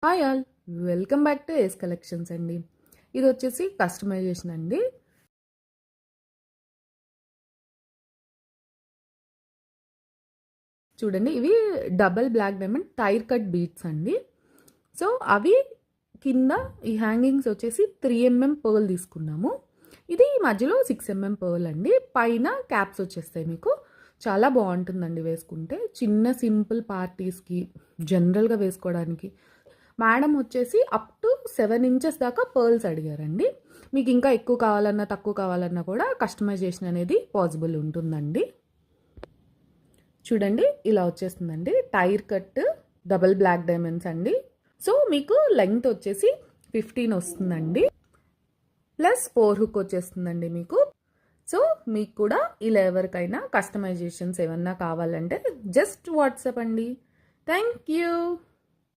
Hi all, welcome back to ace collections అండి. ఇది వచ్చేసి కస్టమైజేషన్ అండి. చూడండి, ఇవి double black diamond tyre cut beads అండి. సో అవి కింద ఈ హ్యాంగింగ్స్ వచ్చేసి 3mm పర్ల్ తీసుకున్నాము. ఇది మధ్యలో 6mm పర్ల్ అండి. పైన క్యాప్స్ వచ్చేస్తాయి. మీకు చాలా బాగుంటుందండి వేసుకుంటే. చిన్న సింపుల్ పార్టీస్కి జనరల్గా వేసుకోవడానికి. మేడం వచ్చేసి అప్ టు 7 inches దాకా పర్ల్స్ అడిగారండి. మీకు ఇంకా ఎక్కువ కావాలన్నా తక్కువ కావాలన్నా కూడా కస్టమైజేషన్ అనేది పాసిబుల్ ఉంటుందండి. చూడండి, ఇలా వచ్చేస్తుందండి. Tyre cut double black diamonds అండి. సో మీకు లెంగ్త్ వచ్చేసి 15 వస్తుందండి, ప్లస్ 4 హుక్ వచ్చేస్తుందండి మీకు. సో మీకు కూడా ఇలా ఎవరికైనా కస్టమైజేషన్స్ ఏమన్నా కావాలంటే జస్ట్ వాట్సాప్ అండి. Thank you.